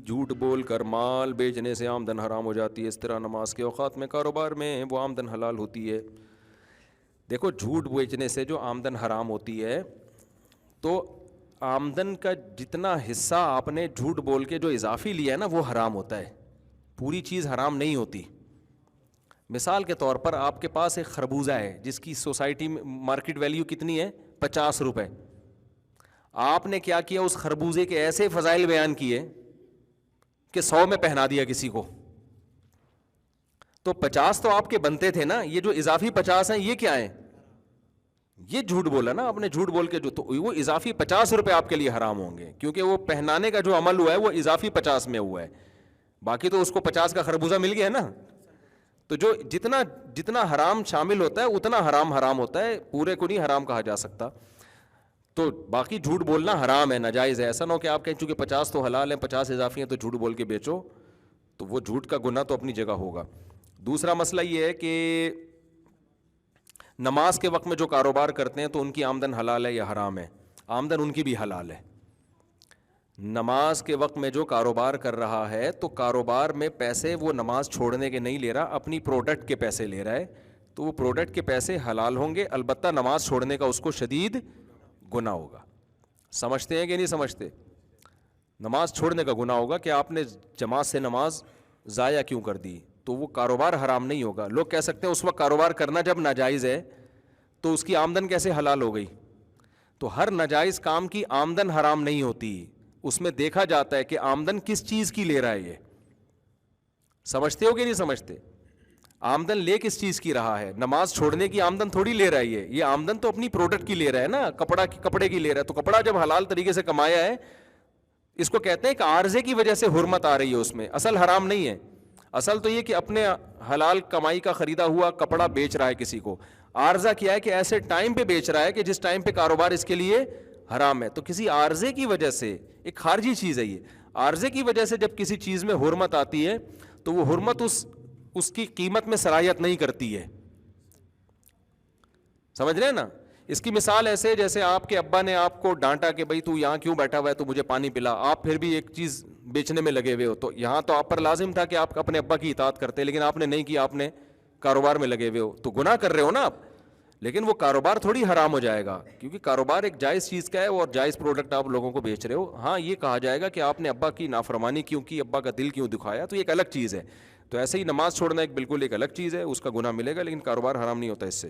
جھوٹ بول کر مال بیچنے سے آمدن حرام ہو جاتی ہے، اس طرح نماز کے اوقات میں کاروبار میں وہ آمدن حلال ہوتی ہے۔ دیکھو جھوٹ بیچنے سے جو آمدن حرام ہوتی ہے، تو آمدن کا جتنا حصہ آپ نے جھوٹ بول کے جو اضافی لیا ہے نا وہ حرام ہوتا ہے، پوری چیز حرام نہیں ہوتی۔ مثال کے طور پر آپ کے پاس ایک خربوزہ ہے جس کی سوسائٹی میں مارکیٹ ویلیو کتنی ہے؟ 50 روپے۔ آپ نے کیا کیا، اس خربوزے کے ایسے فضائل بیان کیے کہ 100 میں پہنا دیا کسی کو، تو 50 تو آپ کے بنتے تھے نا، یہ جو اضافی 50 ہیں یہ کیا ہیں؟ یہ جھوٹ بولا نا آپ نے، جھوٹ بول کے جو، تو وہ اضافی 50 روپے آپ کے لیے حرام ہوں گے، کیونکہ وہ پہنانے کا جو عمل ہوا ہے وہ اضافی 50 میں ہوا ہے، باقی تو اس کو 50 کا خربوزہ مل گیا نا۔ تو جو جتنا حرام شامل ہوتا ہے اتنا حرام ہوتا ہے، پورے کو نہیں حرام کہا جا سکتا۔ تو باقی جھوٹ بولنا حرام ہے، ناجائز ہے۔ ایسا نہ ہو کہ آپ کہیں چونکہ 50 تو حلال ہیں 50 اضافی ہیں تو جھوٹ بول کے بیچو، تو وہ جھوٹ کا گناہ تو اپنی جگہ ہوگا۔ دوسرا مسئلہ یہ ہے کہ نماز کے وقت میں جو کاروبار کرتے ہیں تو ان کی آمدن حلال ہے یا حرام ہے؟ آمدن ان کی بھی حلال ہے۔ نماز کے وقت میں جو کاروبار کر رہا ہے تو کاروبار میں پیسے وہ نماز چھوڑنے کے نہیں لے رہا، اپنی پروڈکٹ کے پیسے لے رہا ہے، تو وہ پروڈکٹ کے پیسے حلال ہوں گے، البتہ نماز چھوڑنے کا اس کو شدید گناہ ہوگا۔ سمجھتے ہیں کہ نہیں سمجھتے؟ نماز چھوڑنے کا گناہ ہوگا کہ آپ نے جماعت سے نماز ضائع کیوں کر دی، تو وہ کاروبار حرام نہیں ہوگا۔ لوگ کہہ سکتے ہیں اس وقت کاروبار کرنا جب ناجائز ہے تو اس کی آمدن کیسے حلال ہو گئی؟ تو ہر ناجائز کام کی آمدن حرام نہیں ہوتی، اس میں دیکھا جاتا ہے کہ آمدن کس چیز کی لے رہا ہے۔ یہ سمجھتے ہو کہ نہیں سمجھتے؟ آمدن لے کس چیز کی رہا ہے؟ نماز چھوڑنے کی آمدن تھوڑی لے رہا ہے، یہ آمدن تو اپنی پروڈکٹ کی لے رہا ہے نا، کپڑے کی لے رہا ہے، تو کپڑا جب حلال طریقے سے کمایا ہے، اس کو کہتے ہیں کہ عارضے کی وجہ سے حرمت آ رہی ہے اس میں، اصل حرام نہیں ہے۔ اصل تو یہ کہ اپنے حلال کمائی کا خریدا ہوا کپڑا بیچ رہا ہے کسی کو، عارضہ کیا ہے کہ ایسے ٹائم پہ بیچ رہا ہے کہ جس ٹائم پہ کاروبار اس کے لیے حرام ہے۔ تو کسی عارضے کی وجہ سے، ایک خارجی چیز ہے یہ، عارضے کی وجہ سے جب کسی چیز میں حرمت آتی ہے تو وہ حرمت اس کی قیمت میں صلاحیت نہیں کرتی ہے۔ سمجھ رہے ہیں نا؟ اس کی مثال ایسے جیسے آپ کے ابا نے آپ کو ڈانٹا کہ بھائی تو یہاں کیوں بیٹھا ہوا ہے، تو مجھے پانی پلا، آپ پھر بھی ایک چیز بیچنے میں لگے ہوئے ہو، تو یہاں تو آپ پر لازم تھا کہ آپ اپنے ابا کی اطاعت کرتے، لیکن آپ نے نہیں کیا، آپ نے کاروبار میں لگے ہوئے ہو، تو گناہ کر رہے ہو نا آپ، لیکن وہ کاروبار تھوڑی حرام ہو جائے گا، کیونکہ کاروبار ایک جائز چیز کا ہے اور جائز پروڈکٹ آپ لوگوں کو بیچ رہے ہو۔ ہاں یہ کہا جائے گا کہ آپ نے ابا کی نافرمانی کیوں کی، ابا کا دل کیوں دکھایا، تو یہ ایک الگ چیز ہے۔ تو ایسے ہی نماز چھوڑنا ایک بالکل ایک الگ چیز ہے، اس کا گناہ ملے گا، لیکن کاروبار حرام نہیں ہوتا اس سے۔